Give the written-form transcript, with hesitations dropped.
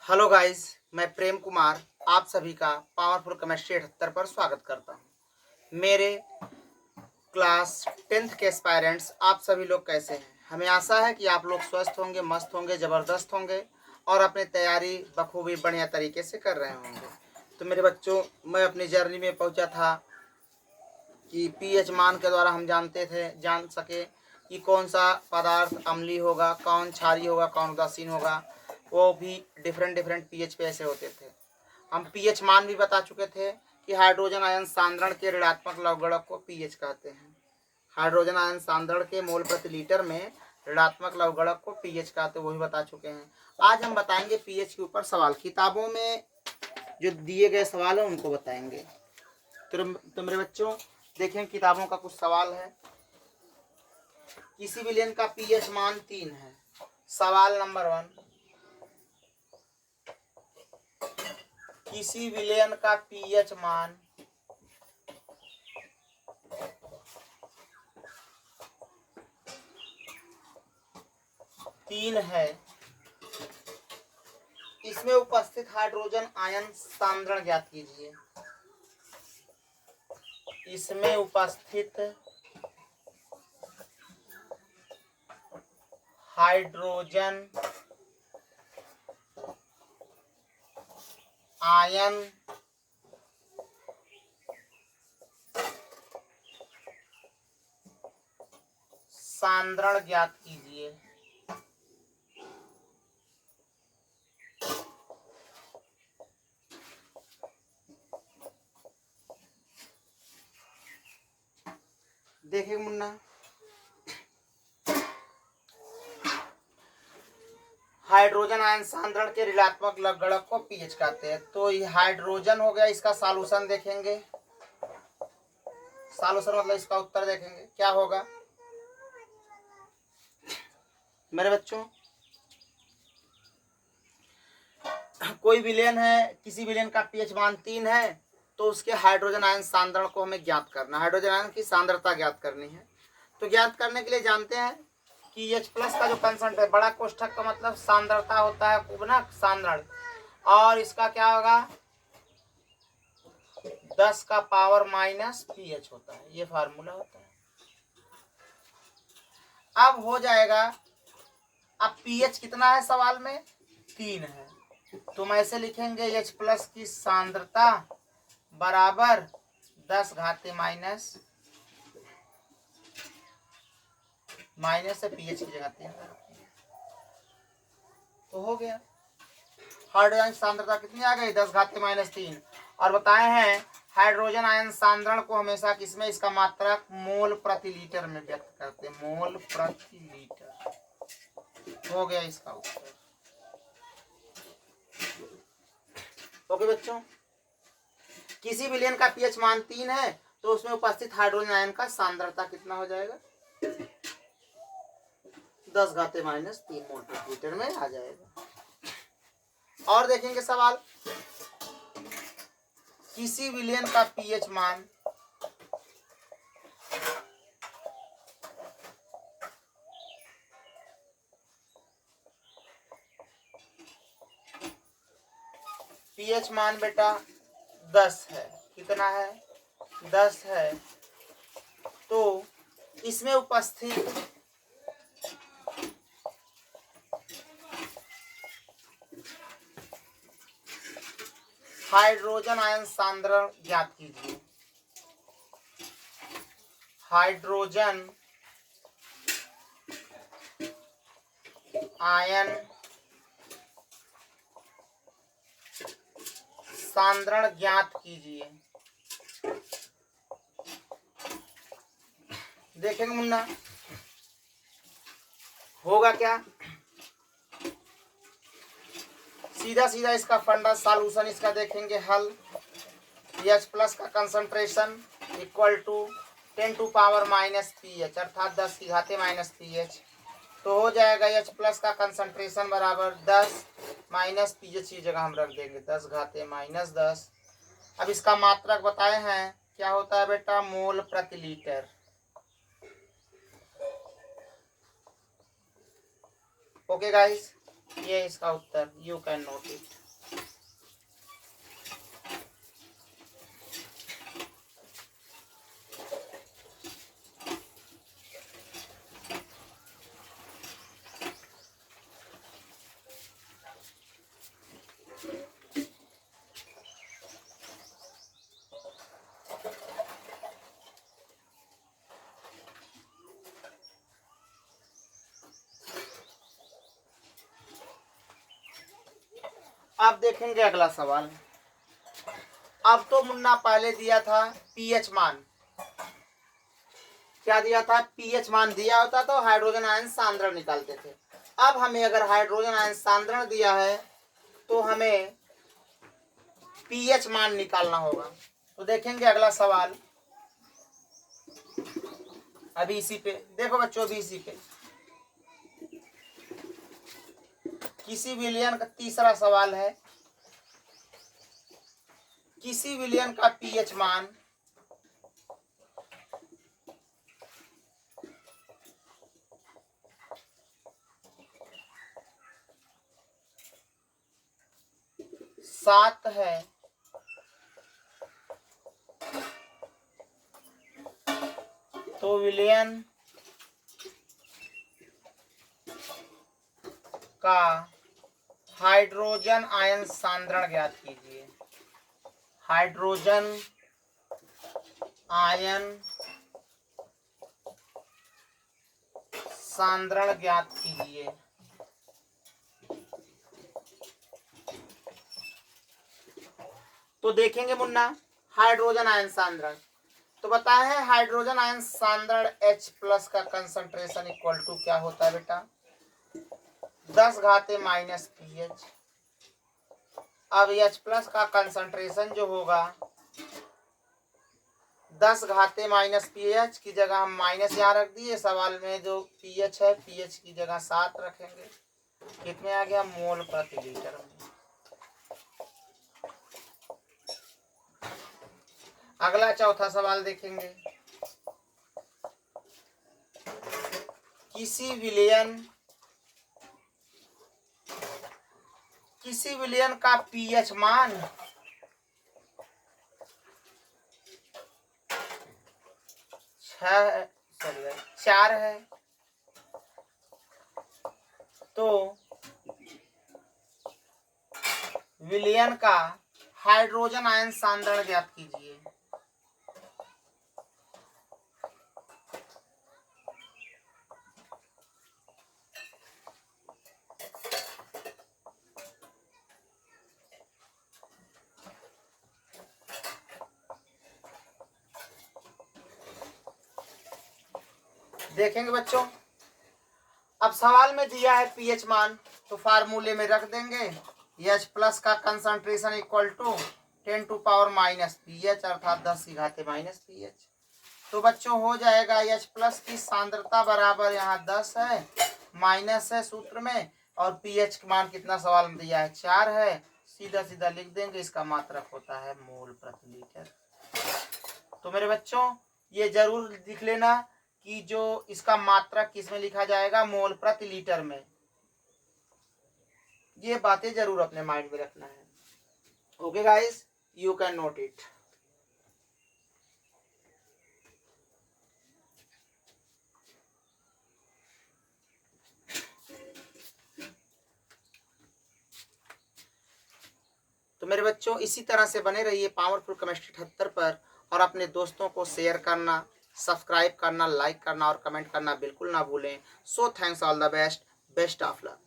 Hello guys, मैं प्रेम कुमार आप सभी का पावरफुल केमिस्ट्री 78 पर स्वागत करता हूं। मेरे क्लास 10th के एस्पायरेंट्स आप सभी लोग कैसे हैं? हमें आशा है कि आप लोग स्वस्थ होंगे, मस्त होंगे, ज़बरदस्त होंगे और अपनी तैयारी बखूबी बढ़िया तरीके से कर रहे होंगे। तो मेरे बच्चों, मैं अपनी जर्नी में पहुंचा था कि पीएच मान के द्वारा हम जान सके कि कौन सा पदार्थ अम्लीय होगा, कौन क्षारीय होगा, कौन उदासीन होगा। वो भी डिफरेंट पीएच पे ऐसे होते थे। हम पीएच मान भी बता चुके थे कि हाइड्रोजन आयन सांद्रण के ऋणात्मक लवगणक को पीएच कहते हैं। हाइड्रोजन आयन सांद्रण के मोल प्रति लीटर में ऋणात्मक लवगणक को पीएच कहते हैं, वो भी बता चुके हैं। आज हम बताएंगे पीएच के ऊपर सवाल। किताबों में जो दिए गए सवाल है उनको बताएंगे। तो मेरे बच्चों देखें, किताबों का कुछ सवाल है। किसी विलयन का पीएच मान 3 है। सवाल नंबर 1, किसी विलयन का पीएच मान 3 है, इसमें उपस्थित हाइड्रोजन आयन सांद्रण ज्ञात कीजिए। इसमें उपस्थित हाइड्रोजन आयन सांद्रण ज्ञात कीजिए। देखिए मुन्ना, हाइड्रोजन आयन सांद्रण के ऋणात्मक लवगणक को पीएच कहते हैं। तो ये हाइड्रोजन हो गया, इसका सॉल्यूशन देखेंगे। सॉल्यूशन मतलब इसका उत्तर देखेंगे क्या होगा। मेरे बच्चों, कोई विलयन है, किसी विलयन का पीएच मान 3 है, तो उसके हाइड्रोजन आयन सांद्रण को हमें ज्ञात करना है। हाइड्रोजन आयन की सांद्रता ज्ञात करनी है। तो ज्ञात करने के लिए जानते हैं कि H+ का जो कंसेंट है, बड़ा कोष्ठक का मतलब सांद्रता होता है, कुबनक सांद्रण, और इसका क्या होगा 10 का पावर माइनस pH होता है। ये फार्मूला होता है। अब हो जाएगा, अब pH कितना है सवाल में 3 है, तो हम ऐसे लिखेंगे H+ की सांद्रता बराबर 10 घाते माइनस से pH की जगह 3 तो हो गया। हाइड्रोजन सांद्रता कितनी आ गई 10 घाते माइनस 3। और बताए हैं हाइड्रोजन आयन सांद्रण को हमेशा किसमें, इसका मात्रक मोल प्रति लीटर में व्यक्त करते हैं। मोल प्रति लीटर हो गया इसका उत्तर। ओके बच्चों, किसी विलयन का पीएच मान 3 है, तो उसमें उपस्थित हाइड्रोजन आयन का सांद्रता कितना हो जाएगा 10 घाते माइनस 3 मोल प्रति लीटर में आ जाएगा। और देखेंगे सवाल, किसी विलयन का पीएच मान पीएच मान बेटा 10 है। कितना है 10 है, तो इसमें उपस्थित हाइड्रोजन आयन सांद्रण ज्ञात कीजिए। हाइड्रोजन आयन सांद्रण ज्ञात कीजिए। देखेंगे मुन्ना होगा क्या, सीधा इसका फंडा सॉल्यूशन इसका देखेंगे हल। H+ का concentration equal to 10 to power minus pH, अर्थात 10 की घाते माइनस pH। तो हो जाएगा H+ का कंसंट्रेशन बराबर 10 माइनस pH की जगह हम रख देंगे 10 घाते माइनस 10। अब इसका मात्रक बताए हैं क्या होता है बेटा, मोल प्रति लीटर। ओके गाइस, ये इसका उत्तर, यू कैन नोट इट। अब देखेंगे अगला सवाल। अब तो मुन्ना पहले दिया था पीएच मान, क्या दिया था, पीएच मान दिया होता तो हाइड्रोजन आयन सांद्रण निकालते थे। अब हमें अगर हाइड्रोजन आयन सांद्रण दिया है तो हमें पीएच मान निकालना होगा। तो देखेंगे अगला सवाल, अभी इसी पे देखो बच्चों, अभी इसी पे किसी विलयन का तीसरा सवाल है। किसी विलयन का पीएच मान सात है तो विलयन का हाइड्रोजन आयन सांद्रण ज्ञात कीजिए। हाइड्रोजन आयन सांद्रण ज्ञात कीजिए। तो देखेंगे मुन्ना, हाइड्रोजन आयन सांद्रण तो बताया है, हाइड्रोजन आयन सांद्रण H+ का कंसंट्रेशन इक्वल टू क्या होता है बेटा, 10 घाते माइनस पीएच। अब H+ का कंसंट्रेशन जो होगा 10 घाते माइनस पीएच की जगह हम माइनस यहाँ रख दिए, सवाल में जो पीएच है पीएच की जगह 7 रखेंगे, कितने आ गया, मोल प्रति लीटर में। अगला चौथा सवाल देखेंगे। किसी विलयन का पीएच मान 4 है तो विलयन का हाइड्रोजन आयन सांद्रण ज्ञात कीजिए। देखेंगे बच्चों, अब सवाल में दिया है पीएच मान तो फार्मूले में रख देंगे, H+ का concentration equal to 10 to power minus pH अर्थात 10 की घाते माइनस पीएच। तो बच्चों हो जाएगा H+ की सांद्रता बराबर यहाँ 10 है, माइनस है सूत्र में, और पीएच का मान कितना सवाल में दिया है, 4 है, सीधा सीधा लिख देंगे, इसका मात्रक होता है मोल प्रति लीटर। तो मेरे बच्चों ये जरूर लिख लेना कि जो इसका मात्रक किसमें लिखा जाएगा, मोल प्रति लीटर में। ये बातें जरूर अपने माइंड में रखना है। Okay guys, you can note it. तो मेरे बच्चों इसी तरह से बने रहिए पावरफुल केमिस्ट्री 78 पर, और अपने दोस्तों को शेयर करना, सब्सक्राइब करना, लाइक करना और कमेंट करना बिल्कुल ना भूलें। So thanks, all the best, best of luck.